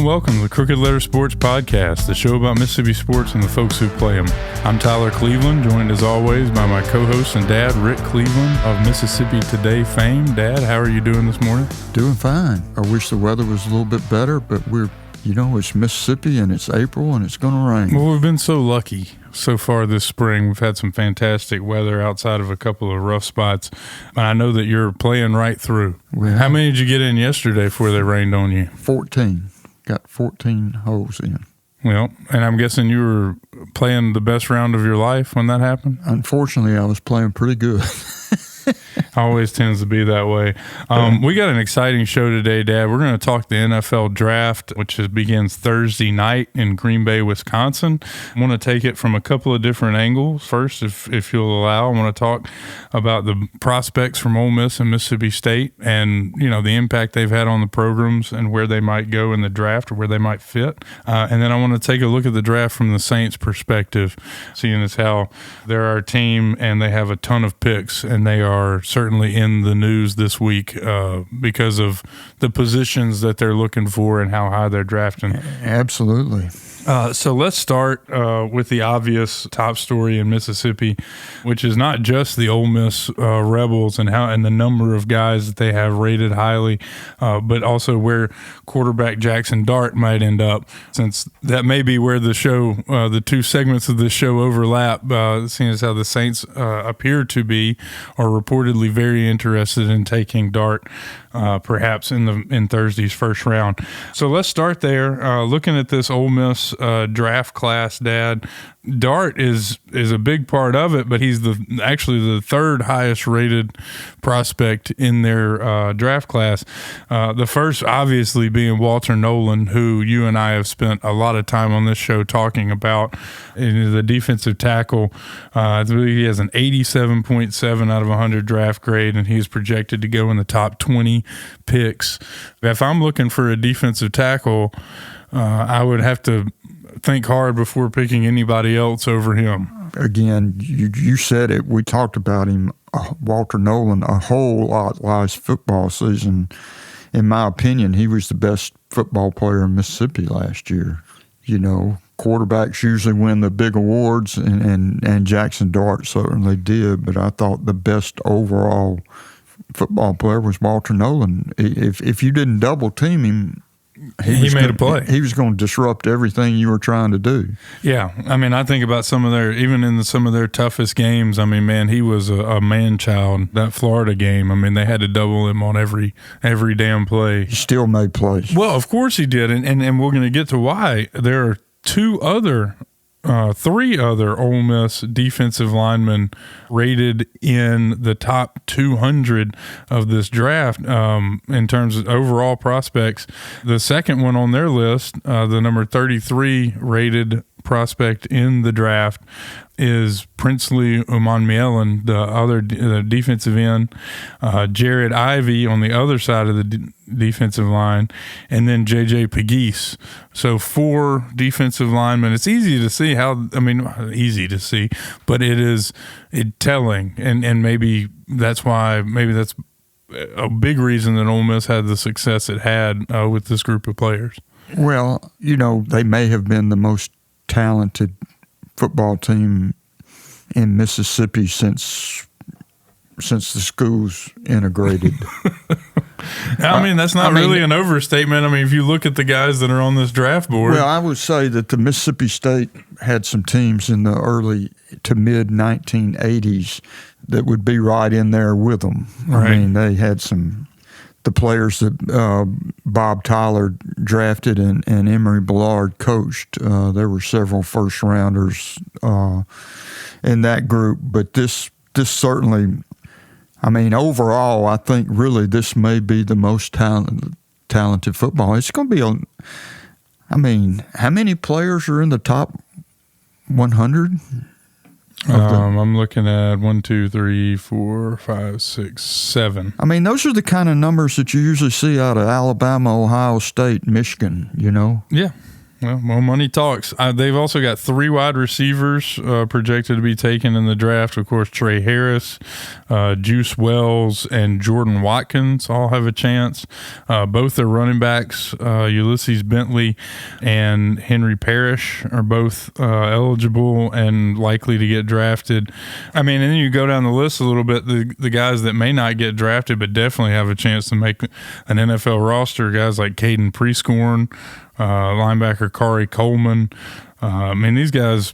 welcome to the Crooked Letter Sports Podcast, the show about Mississippi sports and the folks who play them. I'm Tyler Cleveland, joined as always by my co-host and dad, Rick Cleveland of Mississippi Today fame. Dad, how are you doing this morning? Doing fine. I wish the weather was a little bit better, but it's Mississippi and it's April and it's going to rain. Well, we've been so lucky so far this spring. We've had some fantastic weather outside of a couple of rough spots. And I know that you're playing right through. How many did you get in yesterday before they rained on you? 14. Got 14 holes in. Well, and I'm guessing you were playing the best round of your life when that happened? Unfortunately, I was playing pretty good. Always tends to be that way. We got an exciting show today, Dad. We're going to talk the NFL draft, which begins Thursday night in Green Bay, Wisconsin. I want to take it from a couple of different angles. First, if you'll allow, I want to talk about the prospects from Ole Miss and Mississippi State and, the impact they've had on the programs and where they might go in the draft or where they might fit. And then I want to take a look at the draft from the Saints' perspective, seeing as how they're our team and they have a ton of picks and they are certainly in the news this week because of the positions that they're looking for and how high they're drafting. Absolutely. So let's start with the obvious top story in Mississippi, which is not just the Ole Miss Rebels and the number of guys that they have rated highly, but also where quarterback Jaxson Dart might end up, since that may be where the show, the two segments of the show overlap, seeing as how the Saints appear to be or reportedly very interested in taking Dart perhaps in Thursday's first round. So let's start there. Looking at this Ole Miss draft class, Dad, Dart is a big part of it, but he's actually the third highest rated prospect in their draft class. The first obviously being Walter Nolan, who you and I have spent a lot of time on this show talking about. In the defensive tackle, I believe he has an 87.7 out of 100 draft grade, and he's projected to go in the top 20 picks. If I'm looking for a defensive tackle, I would have to think hard before picking anybody else over him. Again, you said it. We talked about him, Walter Nolan, a whole lot last football season. In my opinion, he was the best football player in Mississippi last year. Quarterbacks usually win the big awards, and Jaxson Dart certainly did, but I thought the best overall football player was Walter Nolan. If you didn't double team him, he made a play. He was going to disrupt everything you were trying to do. Yeah. I think about some of their toughest games. He was a man-child. That Florida game, they had to double him on every damn play. He still made plays. Well, of course he did, and we're going to get to why. There are three other Ole Miss defensive linemen rated in the top 200 of this draft in terms of overall prospects. The second one on their list, the number 33 rated prospect in the draft, is Princely Umanmielen, the other defensive end, Jared Ivey on the other side of the defensive line, and then J.J. Pegues. So 4 defensive linemen. It's easy to see but it's telling, and maybe that's a big reason that Ole Miss had the success it had with this group of players. Well, they may have been the most talented football team in Mississippi since the schools integrated. That's not really an overstatement. If you look at the guys that are on this draft board. Well, I would say that the Mississippi State had some teams in the early to mid 1980s that would be right in there with them. Right. They had the players that Bob Tyler drafted and Emory Ballard coached. There were several first rounders in that group, but this certainly, overall, I think really this may be the most talented football. It's going to be how many players are in the top 100? I'm looking at 1, 2, 3, 4, 5, 6, 7. Those are the kind of numbers that you usually see out of Alabama, Ohio State, Michigan, Yeah. Well, money talks. They've also got 3 wide receivers projected to be taken in the draft. Of course, Trey Harris, Juice Wells, and Jordan Watkins all have a chance. Both their running backs, Ulysses Bentley and Henry Parrish, are both eligible and likely to get drafted. I mean, and then you go down the list a little bit, the guys that may not get drafted but definitely have a chance to make an NFL roster, guys like Caden Prescorn, linebacker Kari Coleman. I mean, these guys,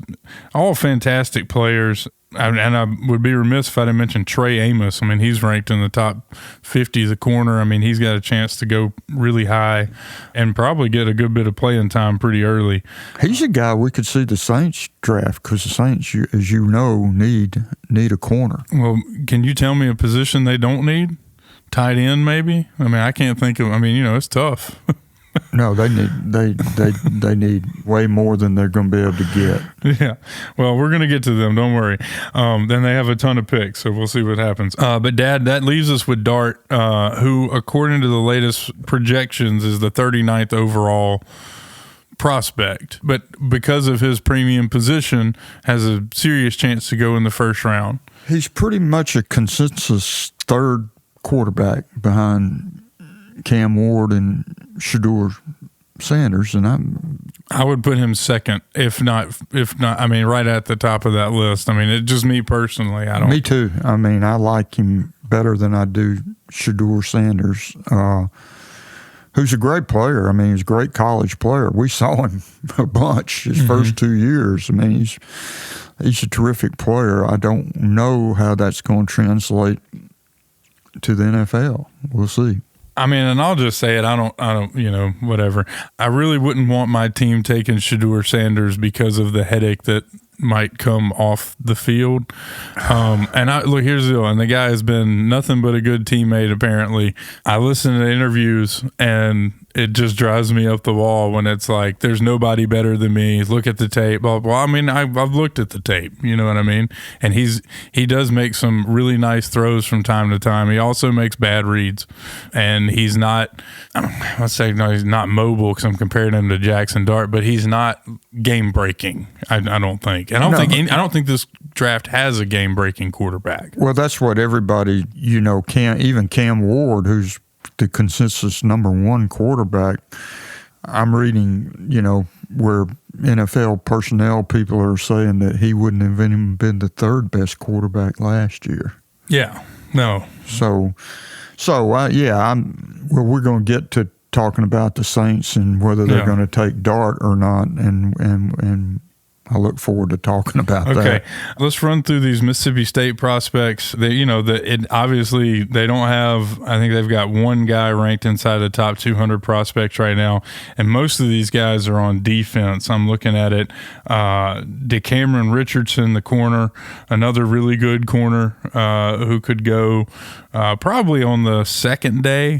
all fantastic players. And I would be remiss if I didn't mention Trey Amos. I mean, he's ranked in the top 50 as a corner. I mean, he's got a chance to go really high and probably get a good bit of playing time pretty early. He's a guy we could see the Saints draft because the Saints, as you know, need a corner. Well, can you tell me a position they don't need? Tight end, maybe? I mean, I can't think of. I mean, it's tough. No, they need way more than they're going to be able to get. Yeah. Well, we're going to get to them. Don't worry. Then they have a ton of picks, so we'll see what happens. But, Dad, that leaves us with Dart, who, according to the latest projections, is the 39th overall prospect. But because of his premium position, has a serious chance to go in the first round. He's pretty much a consensus third quarterback behind Cam Ward and Shedeur Sanders, and I would put him second, if not, I mean, right at the top of that list. I mean, it's just me personally. Me too. I mean, I like him better than I do Shedeur Sanders, who's a great player. I mean, he's a great college player. We saw him a bunch his first 2 years. I mean, he's a terrific player. I don't know how that's going to translate to the NFL. We'll see. I mean, and I'll just say it. I don't, whatever. I really wouldn't want my team taking Shedeur Sanders because of the headache that might come off the field. And look, here's the deal. And the guy has been nothing but a good teammate, apparently. I listen to interviews and it just drives me up the wall when it's like, there's nobody better than me. Look at the tape. Blah, blah. I mean, I've looked at the tape. You know what I mean? And he does make some really nice throws from time to time. He also makes bad reads. And he's not, he's not mobile because I'm comparing him to Jaxson Dart, but he's not game breaking. I don't think. I don't think this draft has a game breaking quarterback. Well, that's what everybody, even Cam Ward, who's the consensus number 1 quarterback. I'm reading, where NFL personnel people are saying that he wouldn't have even been the 3rd best quarterback last year. Yeah, no. So we're going to get to talking about the Saints and whether they're going to take Dart or not, and I look forward to talking about that. Okay, let's run through these Mississippi State prospects. Obviously they don't have. I think they've got 1 guy ranked inside the top 200 prospects right now, and most of these guys are on defense. I'm looking at it. DeCameron Richardson, the corner, another really good corner who could go probably on the 2nd day.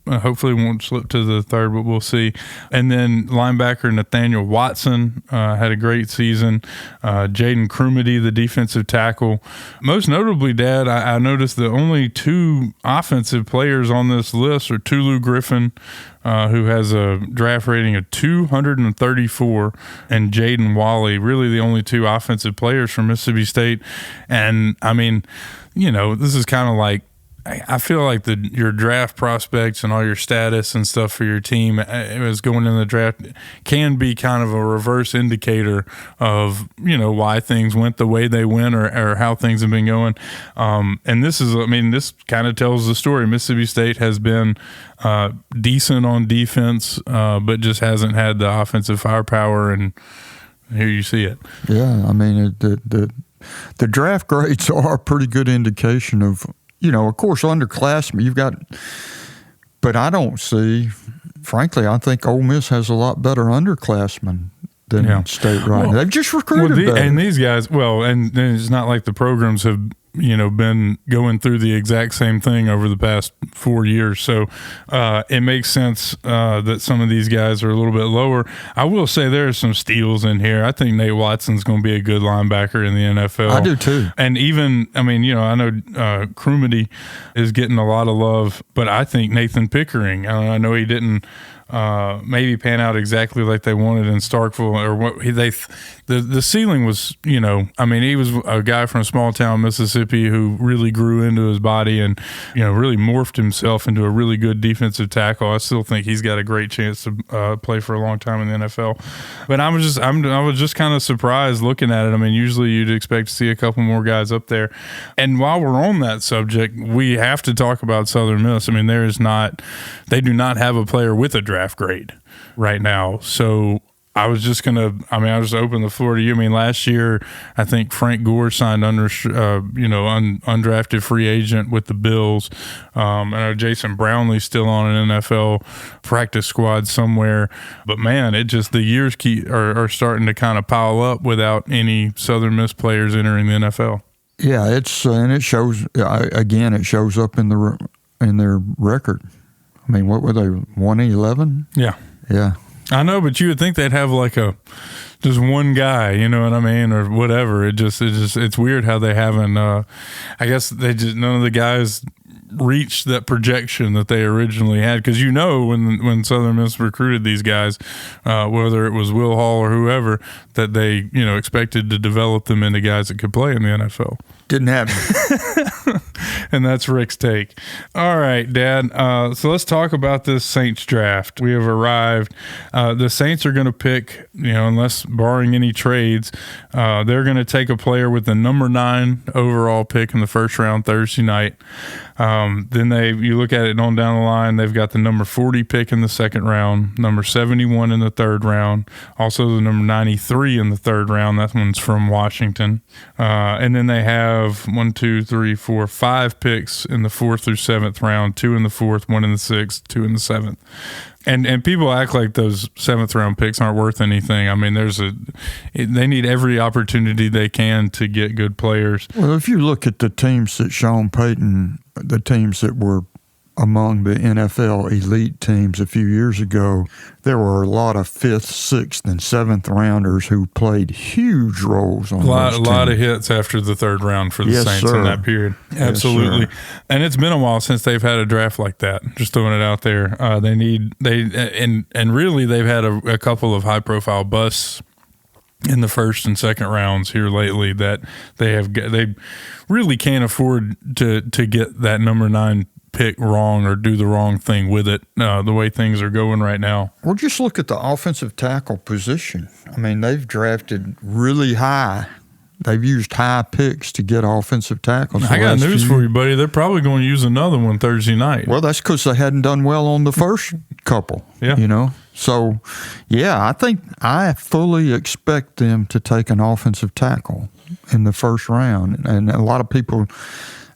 Hopefully won't slip to the 3rd, but we'll see. And then linebacker Nathaniel Watson had a great season. Jaden Crumedy, the defensive tackle. Most notably, Dad, I noticed the only 2 offensive players on this list are Tulu Griffin, who has a draft rating of 234, and Jaden Wally, really the only 2 offensive players from Mississippi State. And, I mean, this is kind of like, I feel like your draft prospects and all your status and stuff for your team as going in the draft can be kind of a reverse indicator of, why things went the way they went or how things have been going. And this kind of tells the story. Mississippi State has been decent on defense, but just hasn't had the offensive firepower, and here you see it. Yeah, I mean, the draft grades are a pretty good indication of, of course, underclassmen you've got, but I don't see, frankly, I think Ole Miss has a lot better underclassmen than State right now. They've just recruited better. And these guys, and it's not like the programs have been going through the exact same thing over the past 4 years. So it makes sense that some of these guys are a little bit lower. I will say there are some steals in here. I think Nate Watson's going to be a good linebacker in the NFL. I do too. And even, I know Crumedy is getting a lot of love, but I think Nathan Pickering, I know he didn't maybe pan out exactly like they wanted in Starkville, or what the ceiling was, he was a guy from small town Mississippi who really grew into his body and, really morphed himself into a really good defensive tackle. I still think he's got a great chance to play for a long time in the NFL. But I was just kind of surprised looking at it. Usually you'd expect to see a couple more guys up there. And while we're on that subject, we have to talk about Southern Miss. They do not have a player with a draft grade right now. So I was just going to, I'll just open the floor to you. Last year, I think Frank Gore signed under, undrafted free agent with the Bills. I know Jason Brownlee's still on an NFL practice squad somewhere. But, man, the years are starting to kind of pile up without any Southern Miss players entering the NFL. Yeah, and it shows, again, it shows up in their record. What were they, 1-11? Yeah. Yeah. I know, but you would think they'd have just one guy, or whatever. It's weird how they haven't. I guess none of the guys reached that projection that they originally had. Because when Southern Miss recruited these guys, whether it was Will Hall or whoever, that they expected to develop them into guys that could play in the NFL. Didn't happen. And that's Rick's take. All right, Dad. So let's talk about this Saints draft. We have arrived. The Saints are going to pick, unless barring any trades, they're going to take a player with the number 9 overall pick in the first round Thursday night. Then you look at it on down the line, they've got the number 40 pick in the second round, number 71 in the third round, also the number 93 in the third round. That one's from Washington. And then they have 5 picks in the 4th through 7th round, 2 in the 4th, 1 in the 6th, 2 in the 7th. And people act like those 7th round picks aren't worth anything. They need every opportunity they can to get good players. Well, if you look at the teams that Sean Payton, the teams that were among the NFL elite teams a few years ago, there were a lot of 5th, 6th, and 7th rounders who played huge roles on those teams. A lot of hits after the third round for the Saints in that period. Absolutely. Yes, and it's been a while since they've had a draft like that. Just throwing it out there. Really they've had a couple of high profile busts in the first and second rounds here lately that they really can't afford to get that number 9 pick wrong or do the wrong thing with it, the way things are going right now. Well, just look at the offensive tackle position. They've drafted really high. They've used high picks to get offensive tackles. I got news for you, buddy. They're probably going to use another one Thursday night. Well, that's because they hadn't done well on the first couple. Yeah. So, I think I fully expect them to take an offensive tackle in the first round. And a lot of people,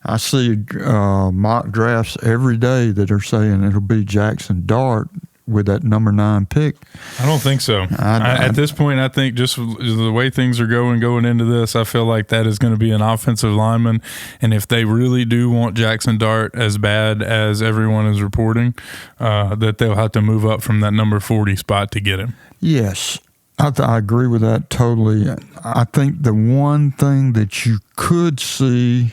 I see mock drafts every day that are saying it'll be Jaxson Dart with that number 9 pick. I don't think so. At this point, I think just the way things are going into this, I feel like that is going to be an offensive lineman. And if they really do want Jaxson Dart as bad as everyone is reporting, that they'll have to move up from that number 40 spot to get him. Yes. I agree with that totally. I think the one thing that you could see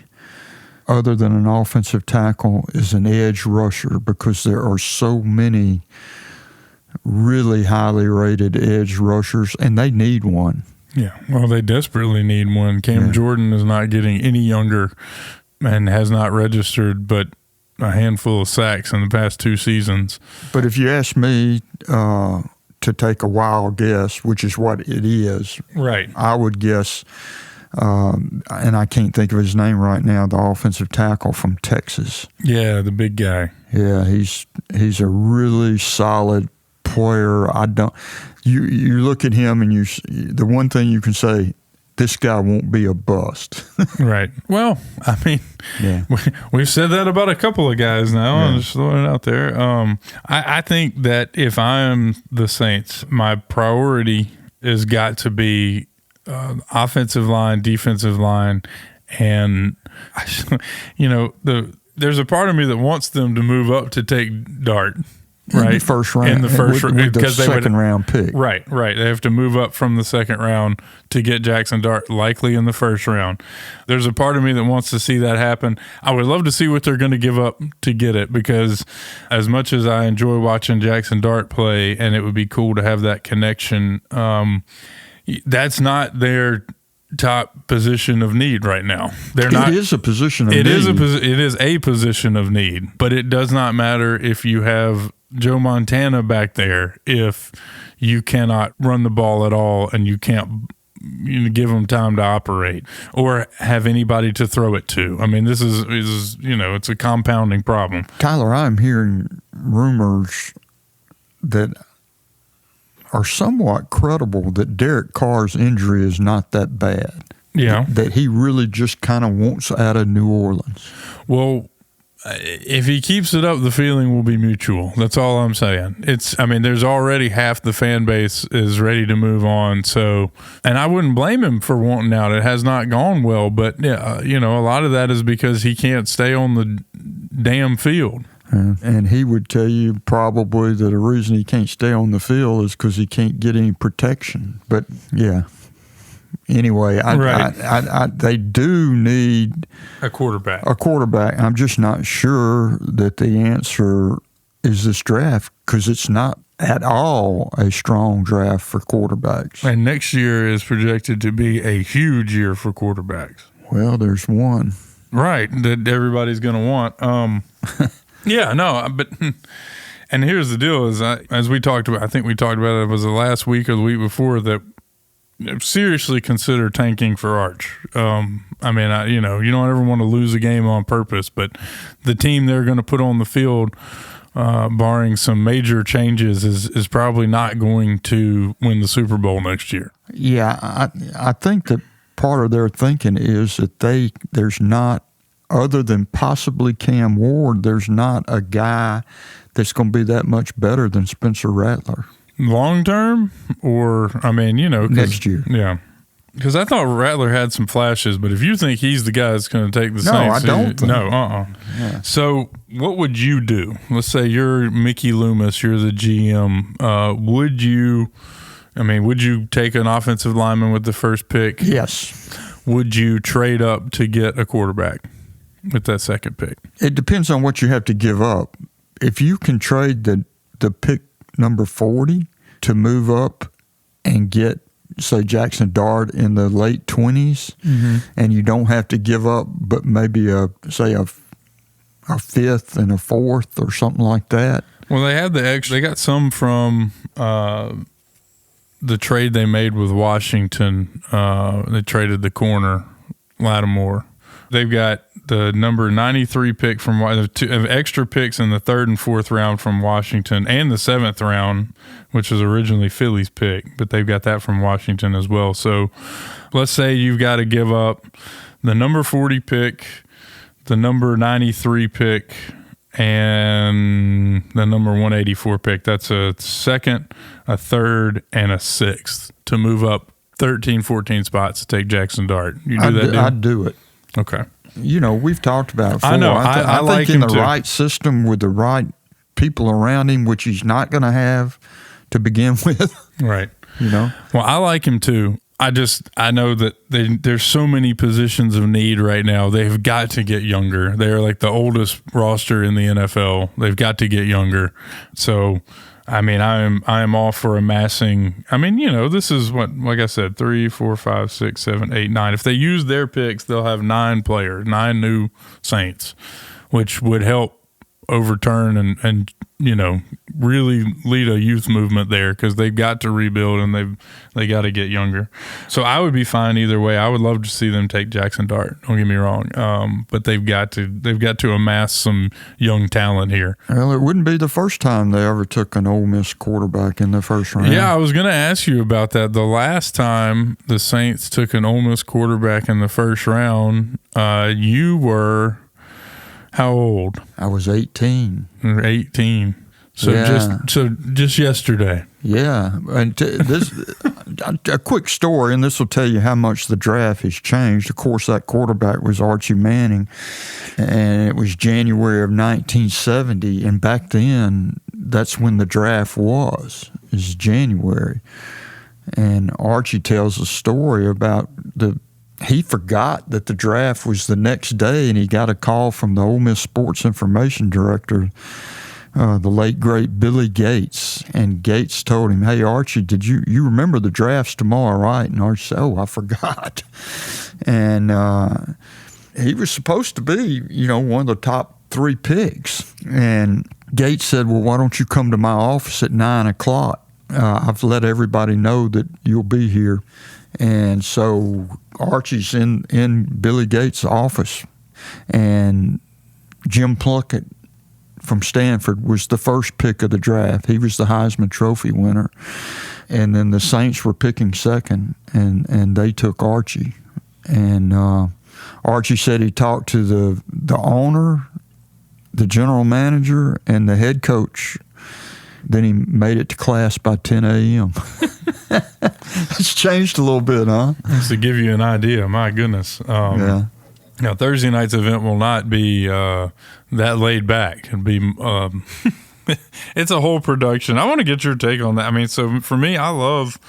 other than an offensive tackle is an edge rusher, because there are so many really highly rated edge rushers, and they need one. Yeah, well, they desperately need one. Cam Jordan is not getting any younger and has not registered but a handful of sacks in the past 2 seasons. But if you ask me to take a wild guess, which is what it is, right, I would guess, and I can't think of his name right now, the offensive tackle from Texas. Yeah, the big guy. Yeah, he's a really solid player. You look at him and the one thing you can say, this guy won't be a bust. Right. Well, we've said that about a couple of guys now. I'm just throwing it out there. I think that if I am the Saints, my priority has got to be offensive line, defensive line, And, there's a part of me that wants them to move up to take Dart. Right. In the first round. In the first round. Because the second round pick. Right. They have to move up from the second round to get Jaxson Dart, likely in the first round. There's a part of me that wants to see that happen. I would love to see what they're going to give up to get it, because as much as I enjoy watching Jaxson Dart play, and it would be cool to have that connection, that's not their top position of need right now. It is a position of need. It is a position of need, but it does not matter if you have Joe Montana back there if you cannot run the ball at all and you can't give them time to operate or have anybody to throw it to. I mean, this is it's a compounding problem. Tyler, I'm hearing rumors that are somewhat credible that Derek Carr's injury is not that bad. Yeah. That he really just kind of wants out of New Orleans. Well, if he keeps it up, the feeling will be mutual. That's all I'm saying. There's already half the fan base is ready to move on. So, and I wouldn't blame him for wanting out. It has not gone well, but yeah, a lot of that is because he can't stay on the damn field. And he would tell you probably that the reason he can't stay on the field is because he can't get any protection. But yeah. Anyway, they do need a quarterback. I'm just not sure that the answer is this draft, because it's not at all a strong draft for quarterbacks. And next year is projected to be a huge year for quarterbacks. Well, there's one. Right, that everybody's going to want. Yeah, no, but and here's the deal: is as we talked about, I think we talked about it was the last week or the week before, that seriously consider tanking for Arch. You don't ever want to lose a game on purpose, but the team they're going to put on the field, barring some major changes, is probably not going to win the Super Bowl next year. Yeah, I think that part of their thinking is that there's not, other than possibly Cam Ward, there's not a guy that's going to be that much better than Spencer Rattler. Long term, or next year. Yeah, because I thought Rattler had some flashes, but if you think he's the guy that's going to take the Saints, I don't. Yeah. So what would you do? Let's say you're Mickey Loomis, you're the GM. Would you take an offensive lineman with the first pick? Yes. Would you trade up to get a quarterback with that second pick? It depends on what you have to give up. If you can trade the pick number 40 to move up and get, say, Jaxson Dart in the late 20s, and you don't have to give up but maybe a fifth and a fourth or something like that. Well, they had the extra. They got some from the trade they made with Washington. They traded the corner, Lattimore. They've got the number 93 pick from extra picks in the third and fourth round from Washington, and the seventh round, which was originally Philly's pick, but they've got that from Washington as well. So let's say you've got to give up the number 40 pick, the number 93 pick, and the number 184 pick. That's a second, a third, and a sixth to move up 13, 14 spots to take Jaxson Dart. You do that, dude? I'd do it. Okay. We've talked about it before. I know. I like think in him the too. right system with the right people around him, which he's not going to have to begin with. Right. Well, I like him too. I know that there's so many positions of need right now. They've got to get younger. They're like the oldest roster in the NFL. They've got to get younger. So, I am all for amassing. This is what, like I said, 3, 4, 5, 6, 7, 8, 9. If they use their picks, they'll have 9 players, 9 new Saints, which would help overturn and really lead a youth movement there, because they've got to rebuild and they got to get younger. So I would be fine either way. I would love to see them take Jaxson Dart. Don't get me wrong, but they've got to amass some young talent here. Well, it wouldn't be the first time they ever took an Ole Miss quarterback in the first round. Yeah, I was going to ask you about that. The last time the Saints took an Ole Miss quarterback in the first round, you were how old? I was 18. 18. Yeah. Just yesterday. Yeah, and this a quick story, and this will tell you how much the draft has changed. Of course, that quarterback was Archie Manning, and it was January of 1970, and back then, that's when the draft is January. And Archie tells a story about he forgot that the draft was the next day, and he got a call from the Ole Miss sports information director, the late great Billy Gates. And Gates told him, "Hey Archie, did you remember the draft's tomorrow, right?" And Archie said, "Oh, I forgot." And he was supposed to be, one of the top 3 picks. And Gates said, "Well, why don't you come to my office at 9 o'clock? I've let everybody know that you'll be here." And so Archie's in Billy Gates' office, and Jim Plunkett from Stanford was the first pick of the draft. He was the Heisman Trophy winner. And then the Saints were picking second, and they took Archie. And Archie said he talked to the owner, the general manager, and the head coach. Then he made it to class by 10 a.m. It's changed a little bit, huh? Just to give you an idea, my goodness. Yeah. Now, Thursday night's event will not be that laid back. It'll be it's a whole production. I want to get your take on that. I mean, so for me, I love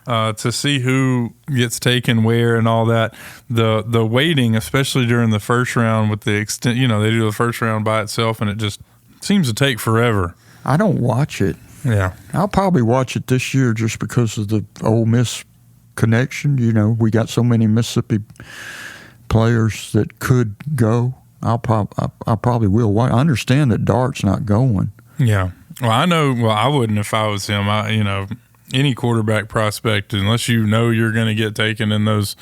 to see who gets taken where and all that. The waiting, especially during the first round with the extent, they do the first round by itself, and it just seems to take forever. I don't watch it. Yeah. I'll probably watch it this year just because of the Ole Miss connection. We got so many Mississippi players that could go. I probably will. I understand that Dart's not going. Yeah. Well, I know. Well, I wouldn't if I was him. Any quarterback prospect, unless you're going to get taken in those,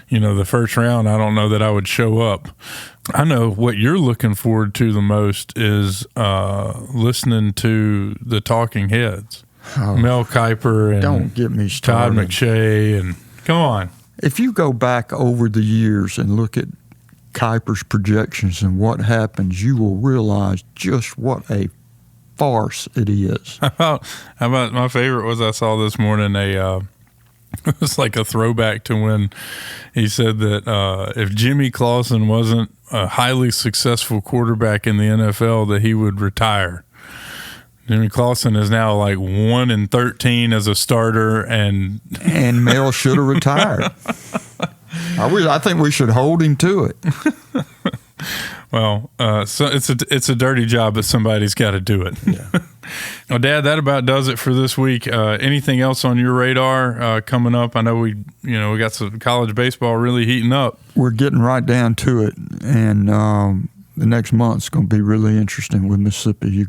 the first round, I don't know that I would show up. I know what you're looking forward to the most is listening to the talking heads. Oh, Mel Kiper and don't get me started. Todd McShay, and come on. If you go back over the years and look at Kiper's projections and what happens, you will realize just what a farce it is. How about my favorite was I saw this morning it was like a throwback to when he said that if Jimmy Clausen wasn't a highly successful quarterback in the NFL, that he would retire. Jimmy Clausen is now like 1-13 as a starter, and Mel should have retired. I think we should hold him to it. Well, so it's a dirty job, but somebody's got to do it. Yeah. Well, Dad, that about does it for this week. Anything else on your radar coming up? I know we got some college baseball really heating up. We're getting right down to it, and the next month's going to be really interesting with Mississippi. You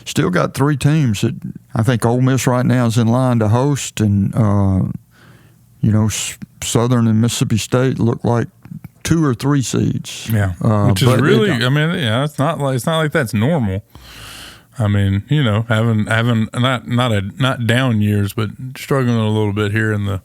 still got 3 teams that I think Ole Miss right now is in line to host, and Southern and Mississippi State look like 2 or 3 seeds. Yeah, which is really. It's not like that's normal. I mean, having not down years, but struggling a little bit here in the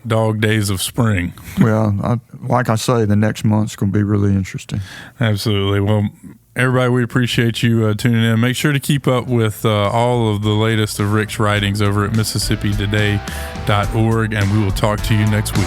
dog days of spring. Well, like I say, the next month's going to be really interesting. Absolutely. Well, everybody, we appreciate you tuning in. Make sure to keep up with all of the latest of Rick's writings over at MississippiToday.org, and we will talk to you next week.